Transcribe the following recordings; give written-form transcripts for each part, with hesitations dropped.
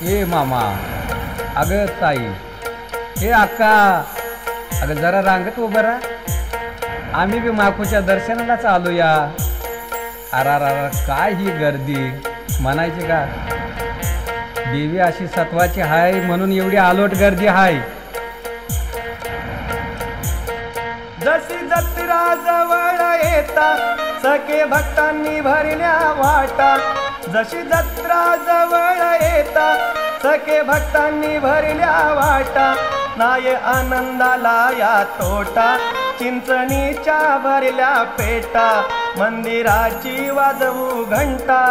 ए मामा, अगं ताई, हे अक्का, अगं जरा रांगत उभं राहा. आम्ही बी माकूच्या दर्शनालाच आलो या. अरा काय ही गर्दी म्हणायची का. देवी अशी सत्वाची हाय म्हणून एवढी आलोट गर्दी हाय. जशी जत्रा जवळ येता सखे भक्तांनी भरल्या वाटा. जशी जत्रा जवळ येता सखे भक्तांनी भरल्या वाटा. नाय आनंदाला या तोटा चिंचणीच्या भरल्या पेटा. मंदिराची वाजवू घंटा,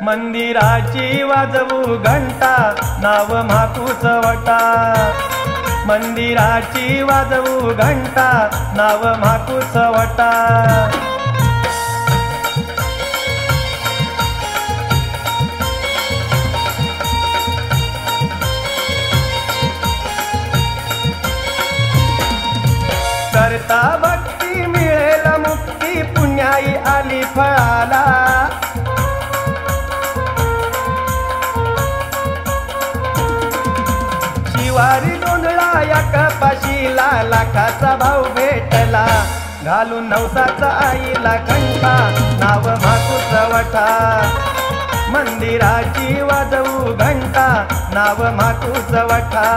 मंदिराची वाजवू घंटा. नाव म्हाकूच वटा, मंदिराची वाजवू घंटा. नाव म्हाकूच वटा. करता भक्ती मिळेल मुक्ती पुण्याई आली फळाला. शिवारी गोंधळा या कपाशीला लाखाचा भाव भेटला. घालून नवसाचा आईला कंठा. नाव म्हाकूच वठा, मंदिराची वाजवू घंटा. नाव म्हाकूच वठा.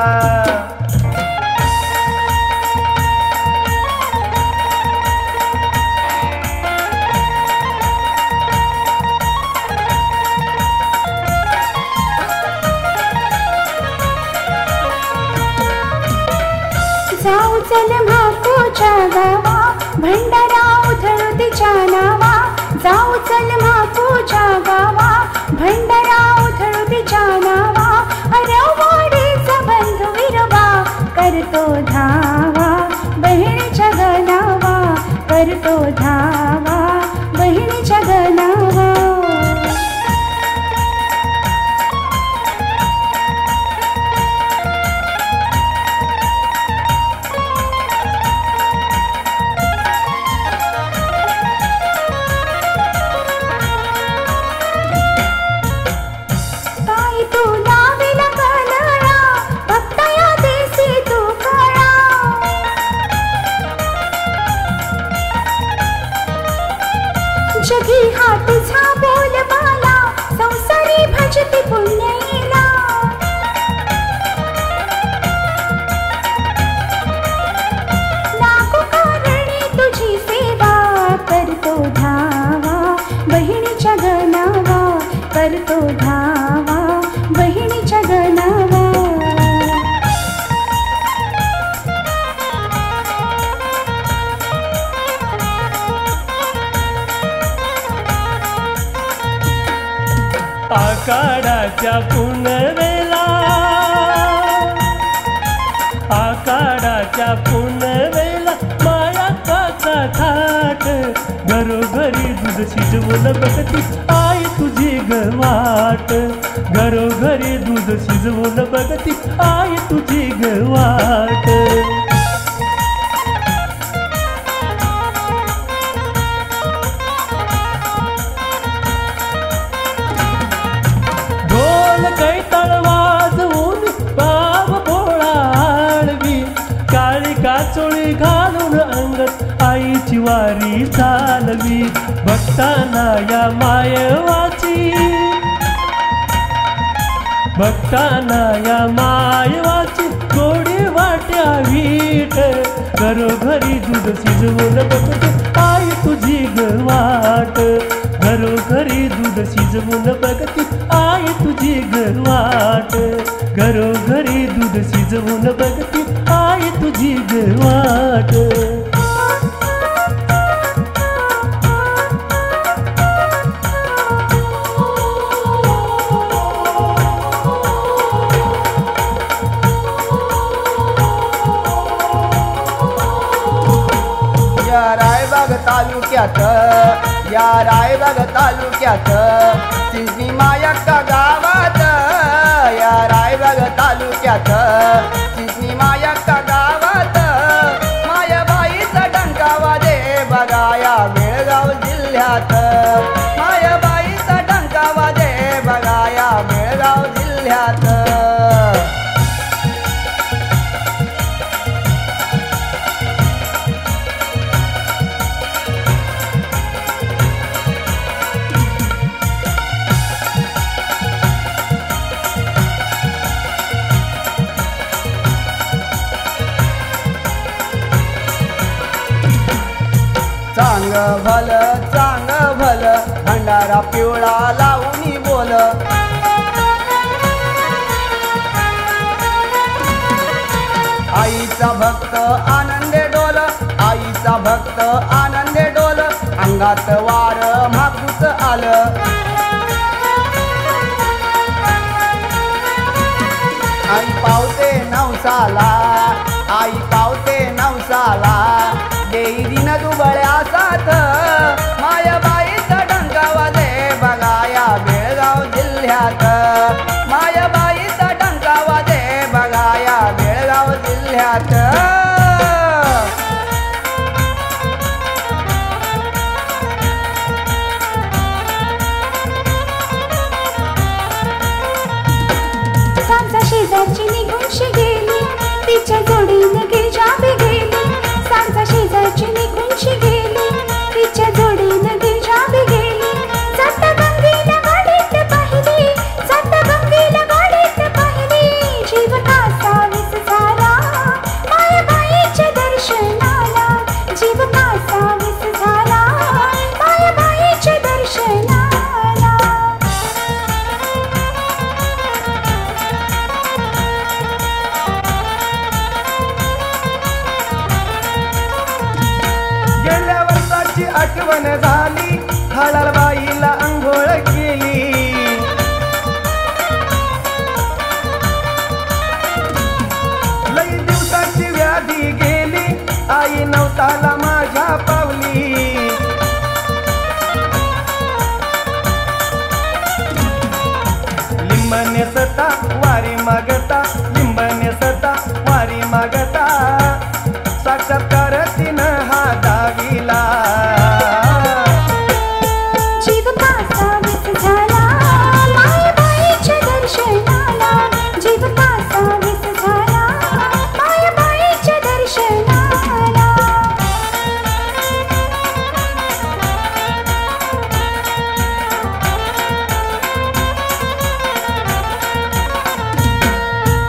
जाऊ चल म्हाकूच्या गावा, भंडारा उधळू तिच्या नावा. जाऊ चल म्हाकूच्या गावा, भंडारा उधळू तिच्या नावा. अरवाडीचा बंधू विरवा करतो धावा, बहिणीच्या गणावा करतो धावा, बहिणीच्या गणावा. जगी हातीचा बोल बाला, संसारी भजती पुण्याईला. लागू कारणी तुझी सेवा करतो धावा, बहिणीच्या गणावा करतो धावा, बहिणीच्या गणावा. आकाडाच्या पुनवेला, आकाडाच्या पुनवेला माया काचा थाट. घरोघरी दूध शिजवून बघती आई तुझी गवाट. घरोघरी दूध शिजवून बघती आई तुझी गवाट. कैताळ वाजवून बाब भोळा आळवी. काळी काचोळी घालून अंगत आईची वारी चालवी. भक्तांना या मायवाची, भक्तांना या मायवाची गोडी वाट्या वीट. घरोघरी दूध शिजवून बघते आई तुझी गवाट. घरोघरी दूध शिजवून बघती आई तुझी गवाट. घरोघरी दूध शिजवून बघती आई तुझी गवाट. या रायबाग तालुक्यात, या रायबाग तालुक्यात चिंचणी मायक्का गावात. या रायबाग तालुक्यात चिंचणी मायक्का गावात. मायाबाईचा डंका वाजे बघा या बेळगाव जिल्ह्यात. मायाबाईचा डंका वाजे भल चांग भल भंडारा पिवळा लावून बोल आईचा भक्त आनंदे डोल आईचा भक्त आनंदे डोल अंगात वार माकूच आलं आई पावते नवसाला आई पावते नवसाला देई दिन दुबळ्या साथ मायाबाईचा डंकावा दे बघाया बेळगाव जिल्ह्यात मायाबाईचा डंकावा दे बघाया बेळगाव जिल्ह्यात शेजारची निघूनशी गेली तिच्या जोडीनं गिरजाबी गेली सांजा शेजारची निघूनशी गेली तिच्या जोडीनं गिरजाबी गेली जाता गंगेला गाडीत पाहिली जाता गंगेला गाडीत पाहिली जीव कासा विस झाला मायाबाईच्या दर्शनाला जीव कासा विस झाला मायाबाईच्या दर्शनाला आठवण झाली हळाबाईला अंघोळ केली लई दिवसाची व्याधी गेली आई नवसाला माझ्या पावली लिंबने सता वारी मागता लिंबने सता वारी मागता साक्षात्कार तिनं हा दाविला जीव कासा विस झाला मायाबाईच्या दर्शनाला जीव कासा विस झाला मायाबाईच्या दर्शनाला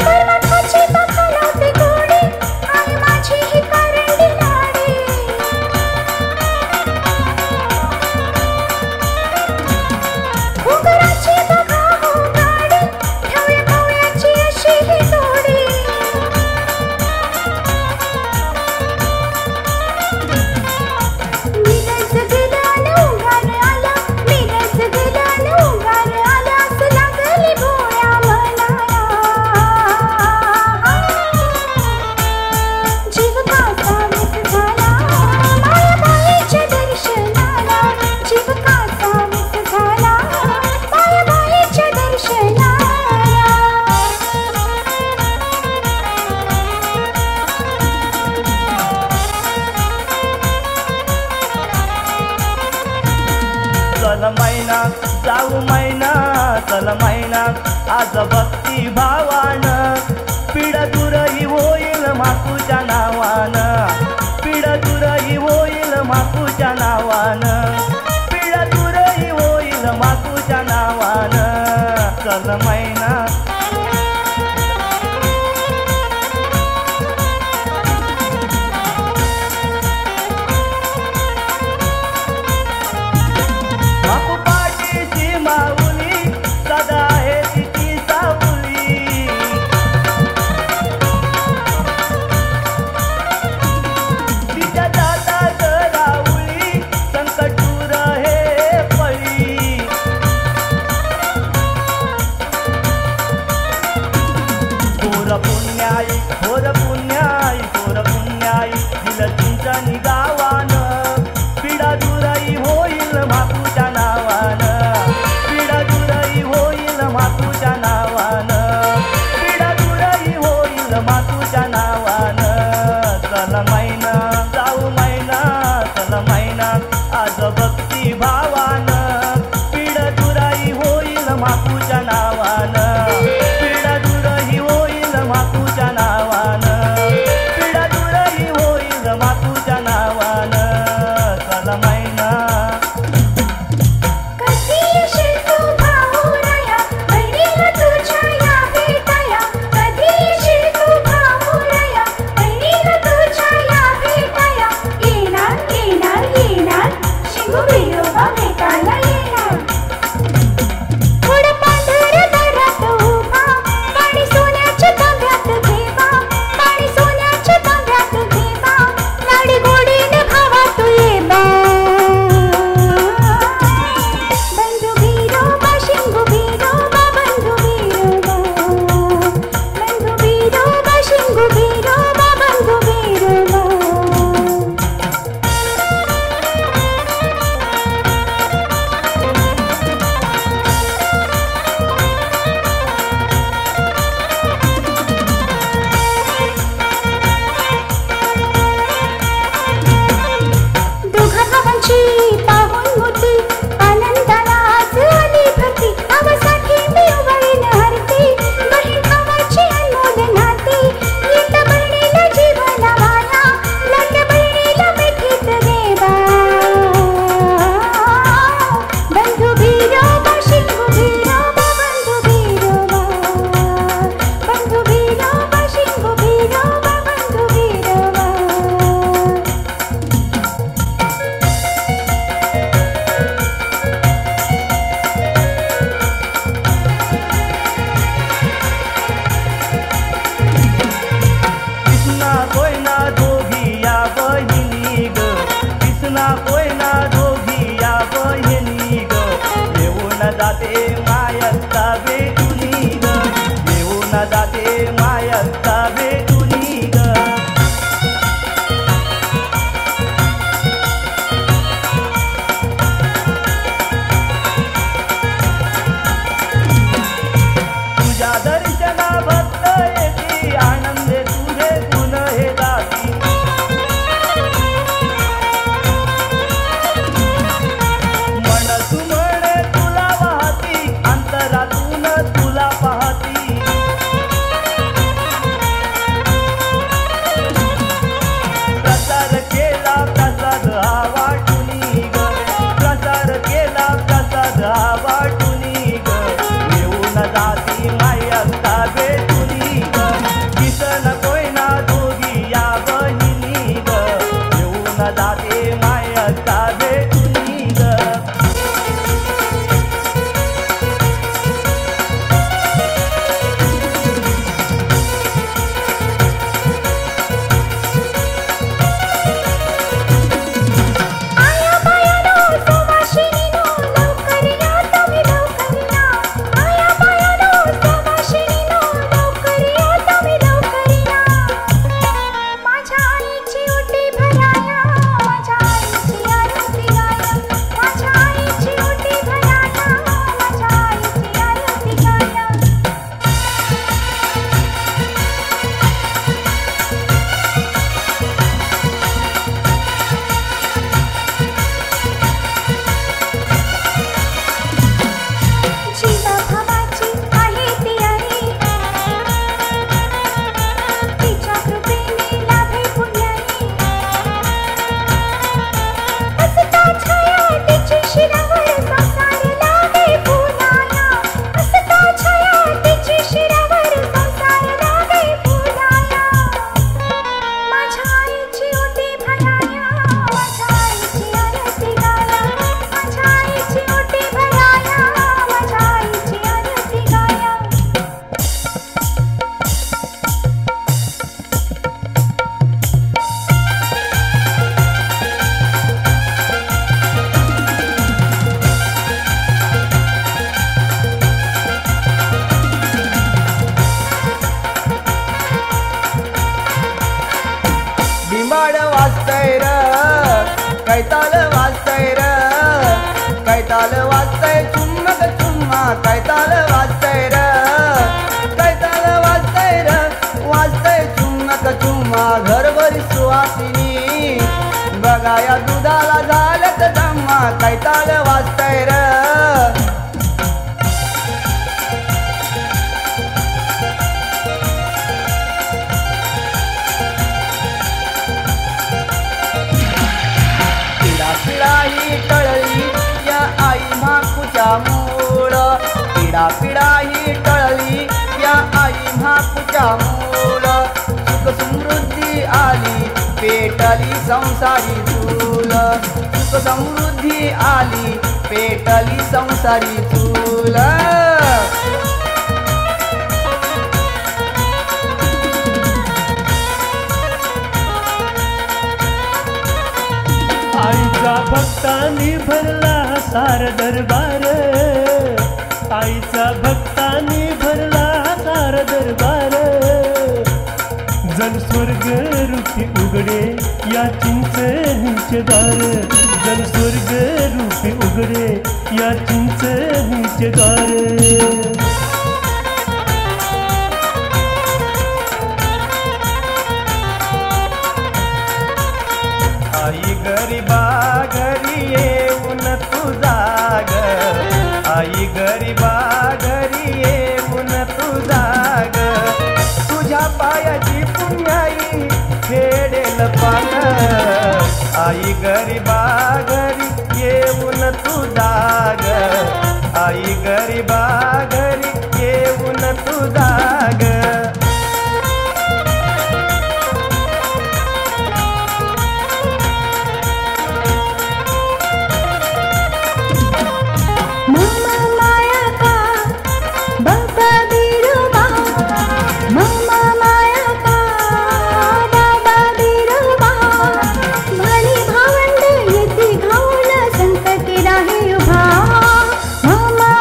परमात्माची बखालावते गोडी आई माझी ही करंडी लाडी घुंगराची बघा हो गाडी ठेवया ठेवयाची अशी ही जोडी मिरज गदान उगार आला मिरज गदान उगार आला असं लागली भोळ्या मनाला जीव कासा विस झाला मायाबाईच्या दर्शनाला जीव कासा विस झाला मायाबाईच्या दर्शनाला चल मैना जाऊ मैना चल मैना आज भक्ती भावान पीड दूरही होईल मातूच्या नावान पीड दूरही होईल मातूच्या नावान पीड दूरही होईल मातूच्या नावान चल मैना बापू पाठीशी माऊली सदा आहे तिची सावली तिच्या दातात राऊळी संकट दूर हे पळी जाते मायत्ता भेटुनी ग येऊन जाते मायत्ता भेटुनी ग तुझ्या दर्शना भक्त येती आनंदे तुझे गुण हे गाती मन तू म्हणे तुला वाहती अंतरातून तुला पाहती प्रसार केला प्रसाद हा वाटुनी ग प्रसार केला प्रसाद हा वाटुनी ग येऊन जाती मायत्ता भेटुनी ग दिसन कोयना दोघी या बहिणी ग येऊन जाते मायत्ता भेटुनी ग आया बायानो सुवासिनीनो लवकर या तुम्ही लवकर या आया बायानो सुवासिनीनो लवकर या तुम्ही लवकर या माझ्या आईची ओटी भराया माझ्या आईची आरती गाया माझ्या आईची ओटी भराया माझ्या आईची आरती गाया जीवा भावाची आहे ती आई तिच्या कृपेने लाभे पुण्याई असता छाया तिची शिरावर संसार लागे फुलाया असता छाया तिची शिरावर संसार लागे फुलाया माझ्या आईची ओटी भराया माझ्या आईची आरती गाया माझ्या आईची ओटी भराया माझ्या आईची आरती गाया डिंबाड वाजतय र कैताल वाजतय र कैताल वाजतय चुम्मा ग चुम्मा कैताल वाजतय र कैताल वाजतय र वाजतय चुम्मा ग चुम्मा घरभरी सुवासिनी बघाया दुधाला झालं तर जम्मा कैताल वाजतय र पिढा पिढा ही टळली या आई म्हाकुच्या मूळ पिढा पिढा ही टळली या आई म्हाकुच्या मूळ सुख समृद्धी आली पेटली संसारी चूल सुख समृद्धी आली पेटली संसारी चूल आईचा भक्तांनी भरला सार दरबार आईचा भक्तांनी भरला सार दरबार जन स्वर्ग रूपी उघडे या चिंचणीचे दार जन स्वर्ग रूपी उघडे या चिंचणीचे दार आई गरीबा घरी येऊन तुझा ग आई गरीबा घरी येऊन तुझा ग तुझ्या पायाची पुण्याई फेडेल पान आई गरीबा घरी येऊन तुझा ग आई गरीबा घरी येऊन तुझा ग मम्मा माया का बाबा बिरोबा मम्मा माया का बाबा बिरोबा भाली भावंड येते घाऊन संकटी राही उभा mamma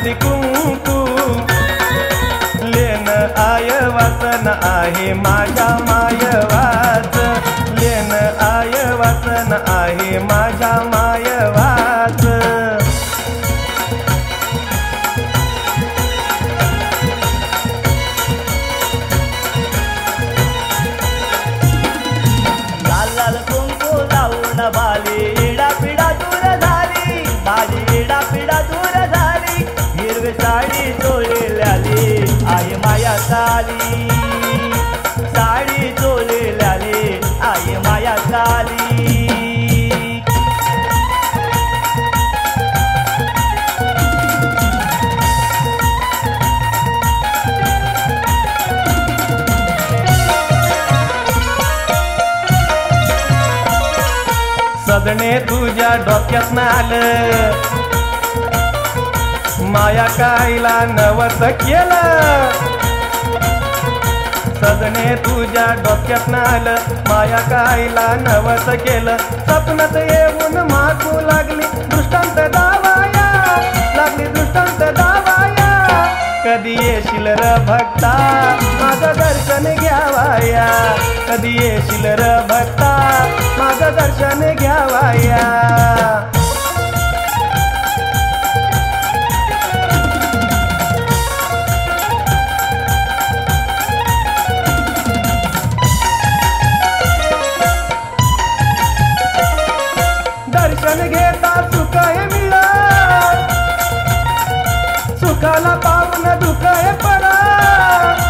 Haldi Kunku lane I वासन आहे माझ्या मायवाच लेन आय वासन आहे माझ्या मायवाच लाल लाल कुंकू लावून बाली इडा पिडा दूर झाली माझी इडा पिडा दूर झाली हिरवी साडी चोळलेली आई माया साली साडी चोळलेली आई माया साली सदणे तुझ्या डोक्यात आलं माया कायला नवस केलं सदणे तुझ्या डोक्यात आलं माया कायला नवस केलं स्वप्नात येऊन मागू लागली दृष्टांत दावाया लागली दृष्टांत दावाया कधी येशील र भक्ता माझं दर्शन घ्यावाया कधी येशील र भक्ता माझं दर्शन घ्यावाया दर्शन घेता सुख हे मिळत सुखाला पाहून दुःख हे पडत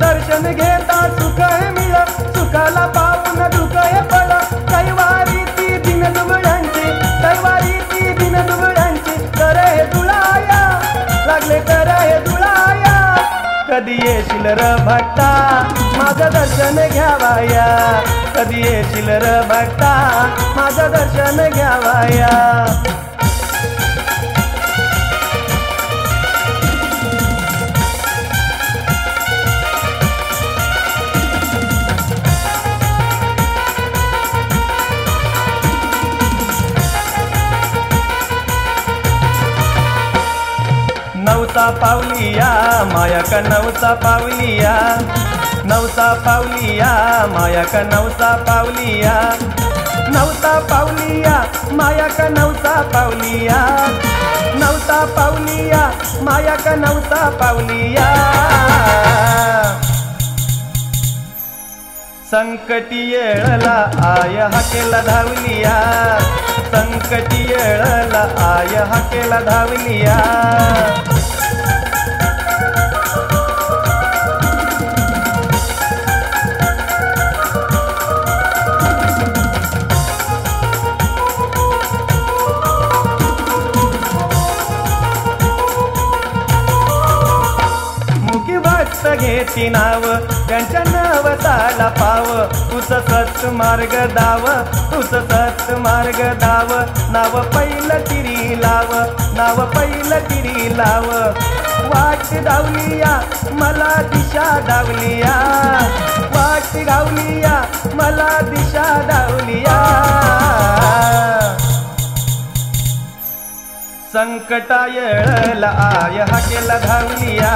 दर्शन घेता सुख हे मिळत सुखाला पाहून दुःख हे पडत कैवारी ती दिन दुबळ्यांची कैवारी ती दिन दुबळ्यांची कर हे दुळाया लागले कर हे दुळाया कधी येशील र भक्ता माझं दर्शन घ्यावाया कधी येशील र भक्ता माझं दर्शन घ्यावाया नवसा पावलिया माया का नवसा पावलिया नवसा पावलिया माया का नवसा पावलिया नवसा पावलिया माया का नवसा पावलिया नवसा पावलिया माया का नवसा पावलिया संकटी येळला आय हाकेला धावलिया संकटी येळला आय हाकेला धावलिया घेती नाव त्यांच्या नवसाला पाव तुझ सत मार्ग दाव तुझ सत मार्ग दाव नाव पहिलं तिरी लाव नाव पहिलं तिरी लाव वाट धावलिया मला दिशा धावलिया वाट धावलिया मला दिशा धावलिया संकटा येळला आय हाकेला धावलिया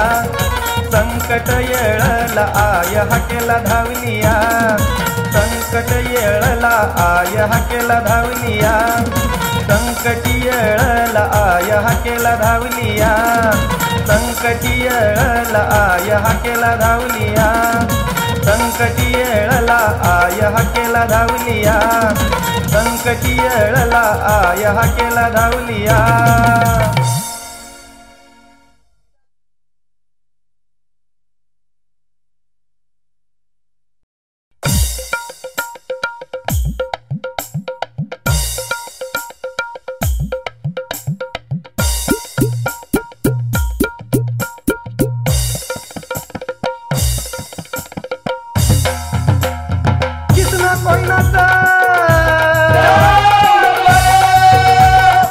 संकट येळला आय हाकेला धावलिया संकट येळला आय हाकेला धावलिया संकटी येळला आय हाकेला धावलिया संकटी येळला आय हाकेला धावलिया संकटी येळला आय हाकेला धावलिया संकटी येळला आय हाकेला धावलिया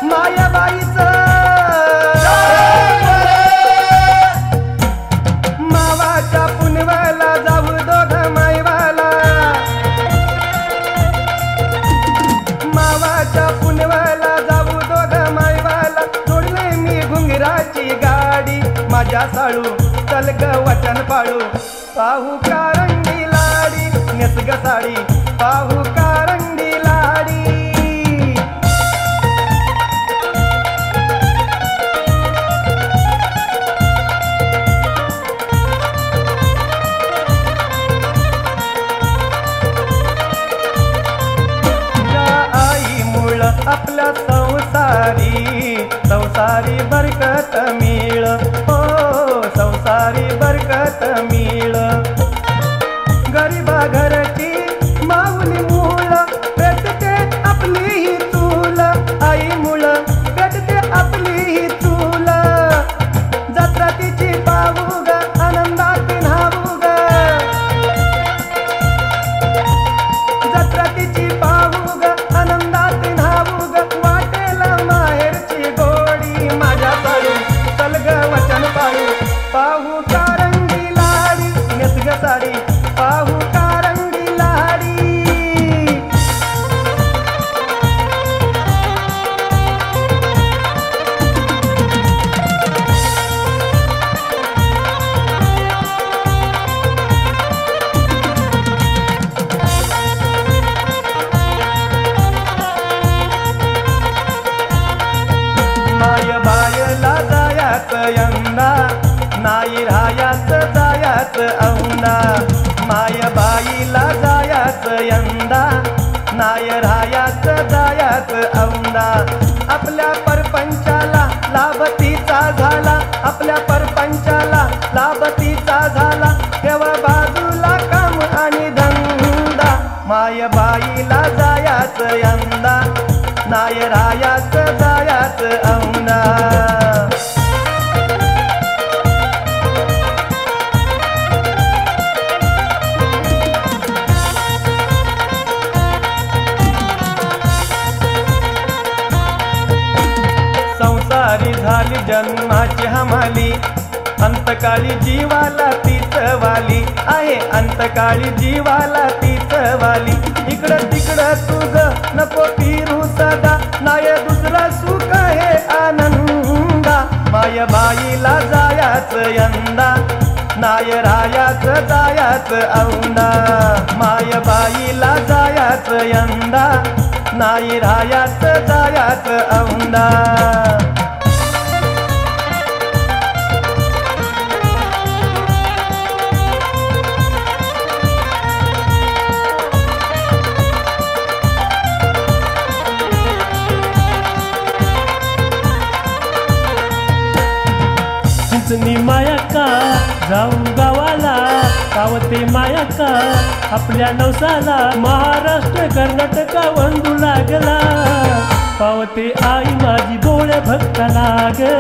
मायाबाईचं माझ्या साळू चल ग वचन पाळू पाहू कारंडी लाडी नेस ग साडी पाहू कारंडी लाडी आपल्या संसारी बरकत मिळ हो संसारी बरकत मिळ गरीबा घरची माऊली मूळ पेटते आपली ही चूल आई मूळ पेटते आपली ही चूल जत्रा तिची पाहू ग आनंदात न्हावू ग जत्रा तिची पाहू ग आनंदात न्हावू ग वाटेल माहेरची गोडी माझ्या साडू चल ग वचन पाळू पाहू कारंडी लाडी नेस ग साडी पाहू कारंडी लाडी माय बायला जायाच यंदा नाही रायाच जायाच औंदा माय बाईला जायाच यंदा नाही रायाच जायाच औंदा आपल्या परपंचाला लाभतीचा झाला आपल्या परपंचाला लाभतीचा झाला तेव्हा बाजूला काम आणि धंदा माय बाईला जायाच यंदा नाय रायाच जायाच औंदा संसारी झाली जन्माची हमाली अंतकाळी जीवाला तीच वाली आहे अंतकाळी जीवाला तीच वाली इकडं तिकडं तुझ नको फिरू सदा नाय दुसरं सुख हे आनंदा माय बाईला जायाच यंदा नाय रायाच जायाच औंदा माय बाईला जायाच यंदा नाय रायाच जायाच औंदा चिंचणी माया का जाऊ गावाला पावते माया का आपल्या नवसाला महाराष्ट्र कर्नाटका वंदू लागला पावते आई माझी भोळ्या भक्ताला ग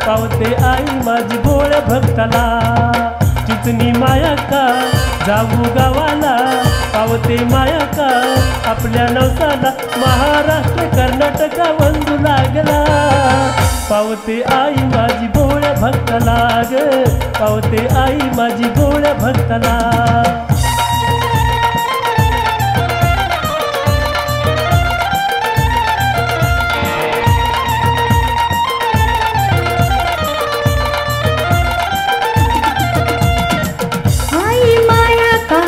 पावते आई माझी भोळ्या भक्ताला चिंचणी माया का जाऊ गावाला पावते माया का आपल्या नवसाला महाराष्ट्र कर्नाटका वंदू लागला पावते आई माझी भोळ्या भक्ताला ग पावते आई माझी भोळ्या भक्ताला आई माया का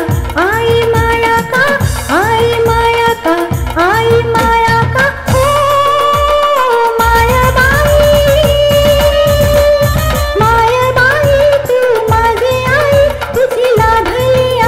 आई माया का आई माया का आई माया का ओ माया बाई तू माझी आई तुझी लाभली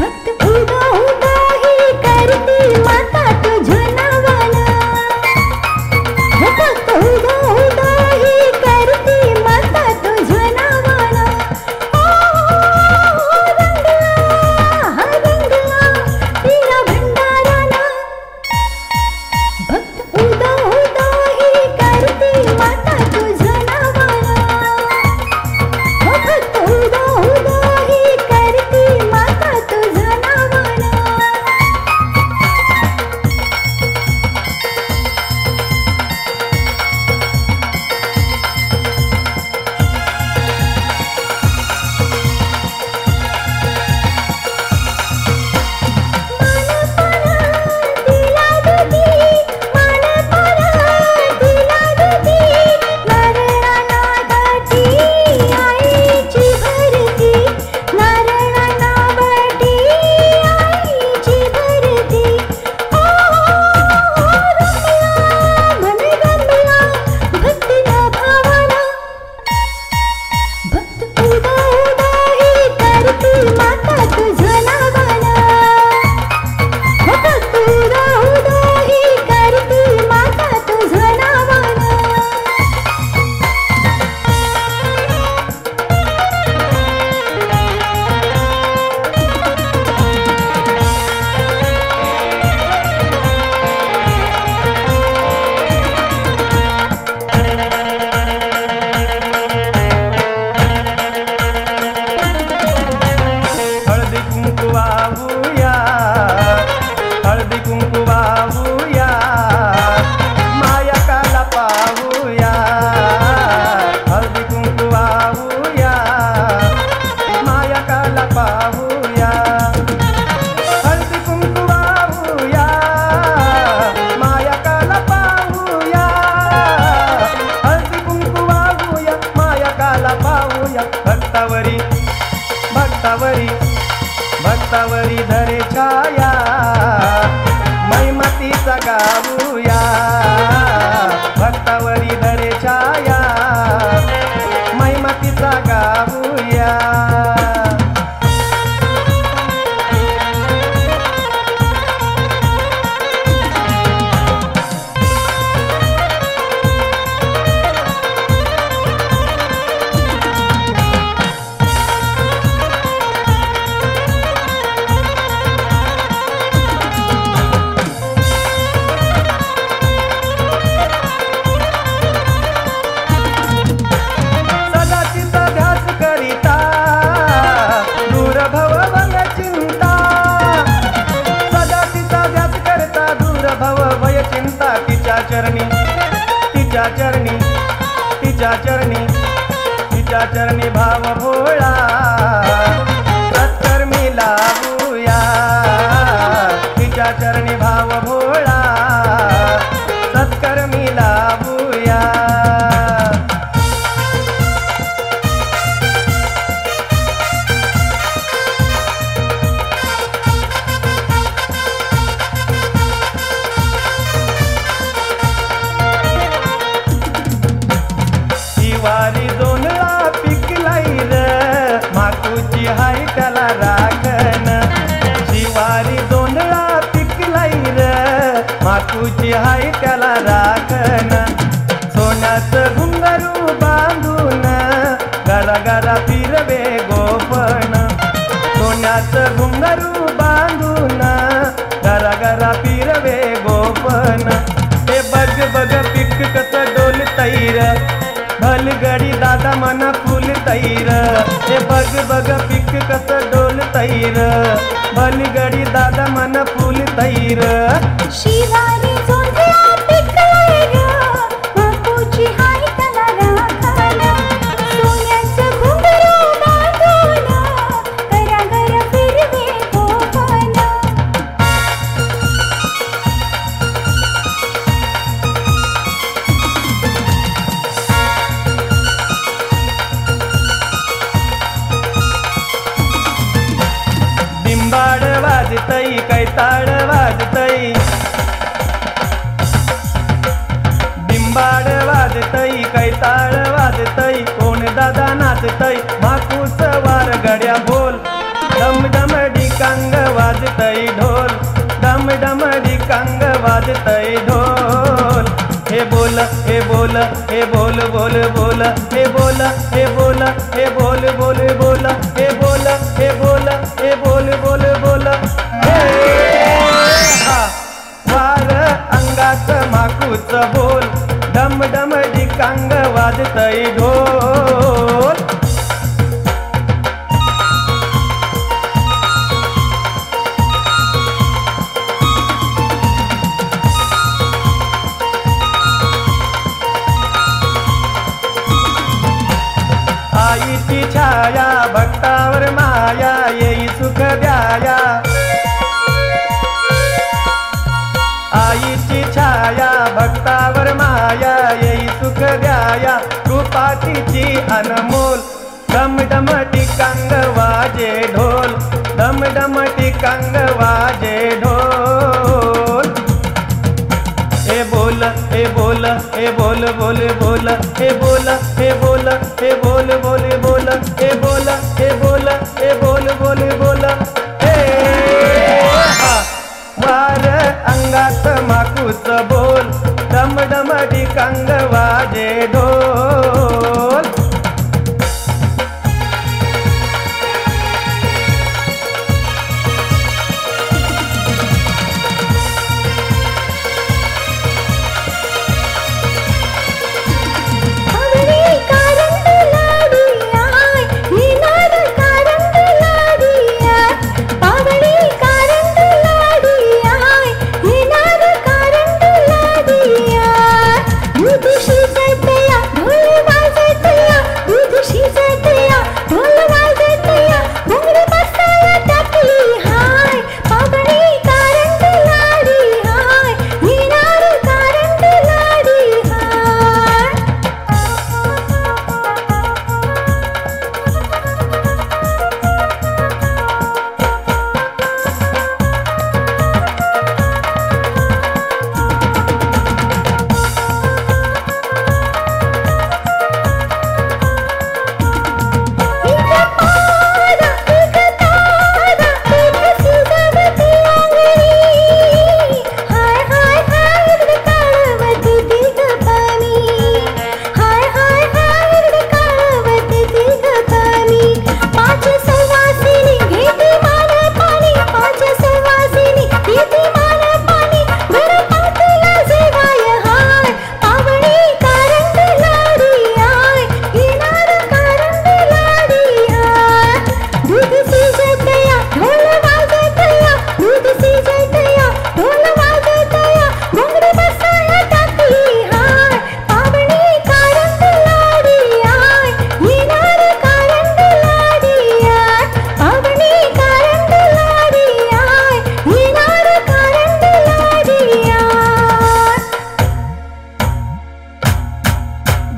भक्त उदा उदा ही करती माता तुझं नावानं भक्त उदा उदा ही करती माता तुझं नावानं रंगला तिला भंडारानं भक्त उदा उदा ही करती माता तुझं नावानं भक्त उदा उदा ही करती माता तुझं नावानं हळदी कुंकू वाहूया मायकाला पाहूया हळदी कुंकू वाहूया मायकाला पाहूया हळदी कुंकू वाहूया मायकाला पाहूया हळदी कुंकू वाहूया मायकाला पाहूया भक्तावरी भक्तावरी भक्तावरी धरे छाया मैमतीचा गाऊया भक्तावरी धरे छाया मैमतीचा गाऊया तिच्या चरणी भाव भोळा सत्कर्मी लावूया तिच्या चरणी भाव भोळा सत्कर्मी लावूया शिवारी दोनला पिकलाई र मातूची हाय त्याला राखण शिवारी दोनला पिकलाई र मातूची हाय त्याला राखण सोन्याचं घुंगरू बांधून गरा गरा फिरवे गोपण सोन्याचं घुंगरू बांधून गरा गरा फिरवे गोपण हे बग बग पिक कस डोल तैर भलगडी दादा मना फुल तैर हे बग बग पिक कस डोल तैर भलगडी दादा मन फुल तैर शिवारी जोंधळा पिकलाय ग बापूची हाय त्याला राखण सोन्याचं घुंगरू बांधून घराघर फिरवे गोपन बिंबाड वाजतई कैताळ वाजतई बिंबाड वाजतई कैताळ वाजतई कोण दादा नाचतई माकूस वार गड्या बोल डम डम डिका डिकांग वाजतय ढोल, डम डम डिकांग वाजतय ढोल. हे बोल हे बोल हे बोल बोल बोल, हे बोल हे बोल हे बोल बोल बोल, हे बोल हे बोल हे बोल बोल बोल. हे हा वार अंगात माकूच बोल, डम डम डिकांग वाजतय ढोल. आईची छाया भक्तावर माया, येई सुख द्याया. आईची छाया भक्तावर माया, येई सुख द्याया. कृपा तिची अनमोल, डम डम टिकांग वाजे ढोल, डम डम टिकांग वाजे ढोल. हे बोल हे बोल हे बोल बोल बोल, हे बोल हे बोल हे बोल बोल बोल, हे बोल हे बोल हे बोल बोल बोल. हे हा वार अंगात माकूच बोल, डम डम डिकांग वाजे ढोल.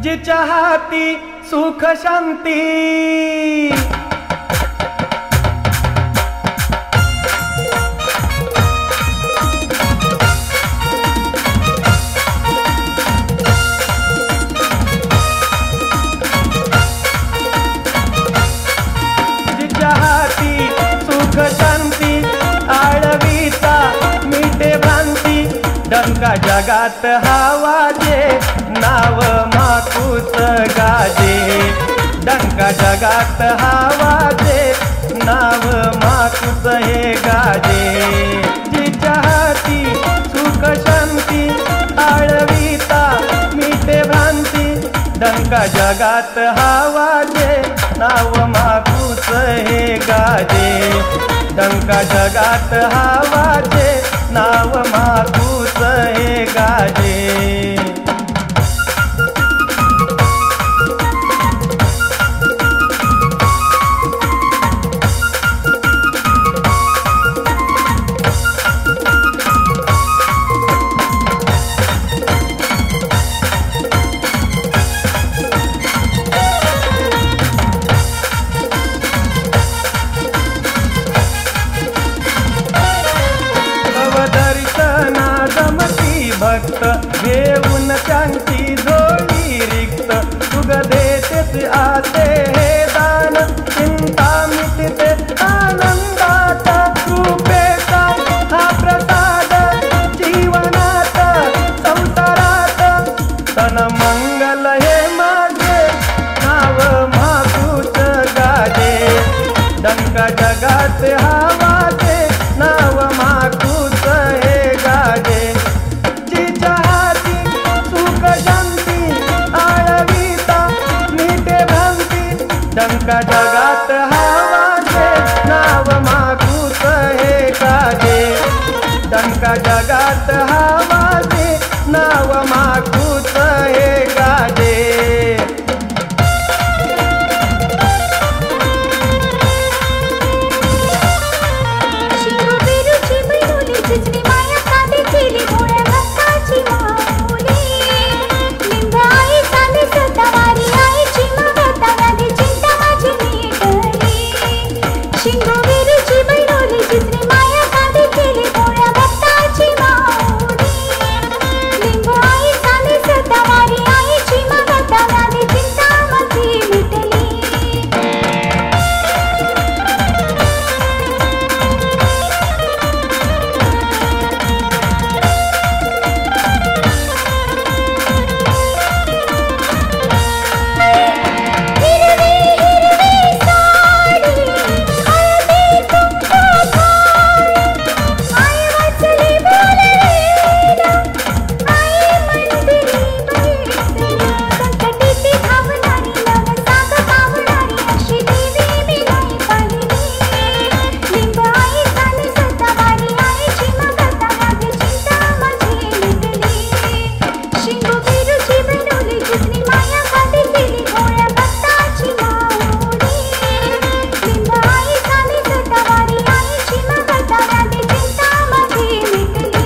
जिच्या हाती सुख शांती, जिच्या हाती सुख शांती, आळवीता मिटे भ्रांती. डंका जगात हावाजे, नाव माकूच गाजे. डंका जगात हावाजे, नाव माकूच हे गाजे. जिच्या हाती सुख शांती, आळवीता मिटे भ्रांती. डंका जगात हावाजे, नाव माकूच हे गाजे. डंका जगात हावाजे, नाव माकूच हे गाजे. भक्त घे जगात हवाजे नाव माकूच हे गाजे शिंगोबेरूची बैरोली चिचणी माया कांदे केली भोळ्या भक्ताची माऊली लिंब आई चाले सतावारी आईची ममता गादी चिंता माझी मिटली शिंगोबेरूची बैरोली चिचणी माया कांदे केली भोळ्या भक्ताची माऊली लिंब आई चाले सतावारी आईची ममता गादी चिंता माझी मिटली हिरवी हिरवी साडी हळदी कुंकू थाळी आई वाचली बोललेलं आई मंदिरी बैठली संकटीची धावणारी नव साग पावणारी अशी देवी मी नाही पाहिली लिंब आई चाले सतावारी आईची ममता गादी चिंता माझी मिटली शिंगोबेरूची बैरोली चिचणी माया कांदे केली भोळ्या भक्ताची माऊली लिंब आई चाले सतावारी आईची ममता गादी चिंता माझी मिटली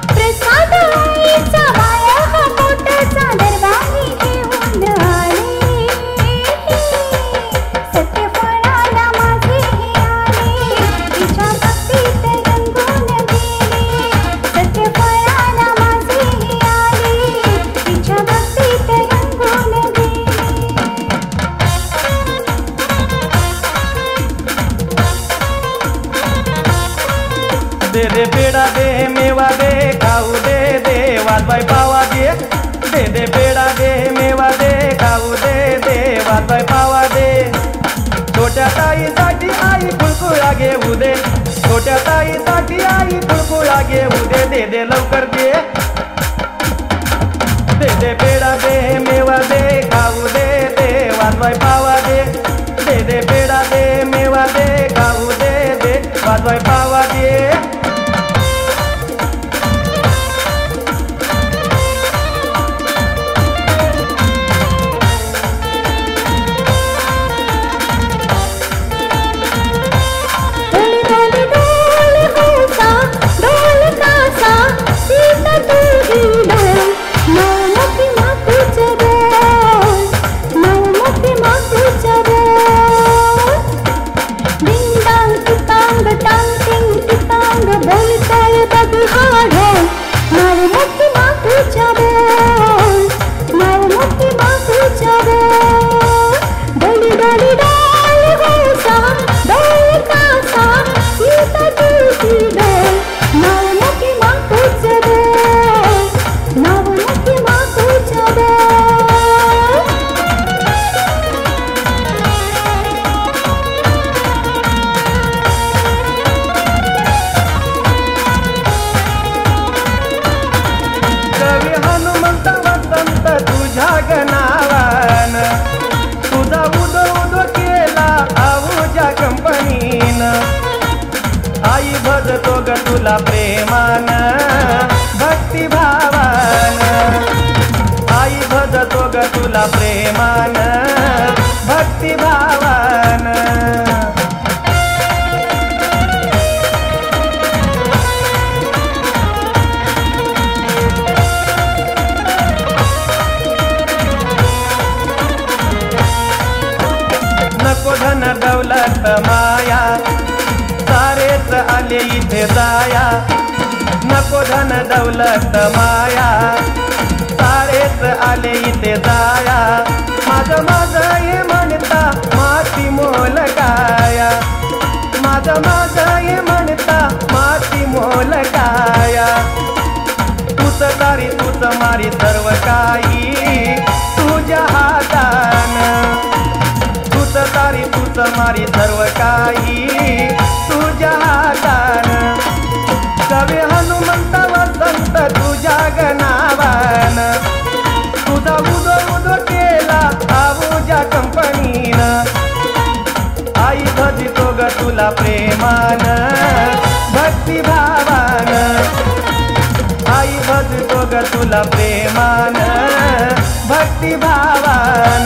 प्रसाद आईचा माया हा पोटाचा दरबारी घेऊन आले सत्यफळाला माझे हे आले तिच्या भक्तीत रंगून गेले सत्यफळाला माझे हे आले तिच्या भक्तीत रंगून गेले दे दे पेढा दे मेवा दे खाऊ दे दे वाजवाय पावा दे दे दे पेढा दे मेवा दे खाऊ दे दे वाजवाय पावा दे छोट्या ताईसाठी आई कुळकुळा घेऊ दे छोट्या ताईसाठी आई कुळकुळा घेऊ दे दे दे लवकर दे दे दे पेढा दे मेवा दे खाऊ दे दे वाजवाय पावा दे दे दे पेढा दे मेवा दे खाऊ दे दे वाजवाय पावा दे डोल डोल होसा डोल कासा सीता तुझी डोल नवमुखी मातूचं डोल नवमुखी मातूचं डोल डिंग डांग टिकांग टांग टिंग टिकांग बोलतोय बघ हा ढोल नवमुखी मातूचं डोल नवमुखी मातूचं डोल डोली डोली डोल होसा डोल कासा सीता तुझी डोल नवमुखी मातूचं डोल नवमुखी मातूचं डोल कवी हनुमंत वसंत तुझ्या गणावान तुझा उदो उदो केला आऊच्या कंपनीन आई भजतो ग तुला प्रेमान भक्तिभावान आई भजतो ग तुला प्रेमान भक्तिभावान नको धन दौलत माया सारेच आले इथे जाया नको धन दौलत माया सारेच आले इथे जाया माझं माझं हे म्हणता माती मोल काया माझं माझं हे म्हणता माती मोल काया तूच तारी तूच मारी सर्व काही तुझ्या हातान तूच तारी तूच मारी सर्व काही तुझ्या हातान कवी हनुमंत वसंत तुझ्या गणावान तुझा उदो उदो केला आऊच्या कंपनीन तुला प्रेमान भक्ती भावान आई भजतो ग तुला प्रेमान भक्ती भावान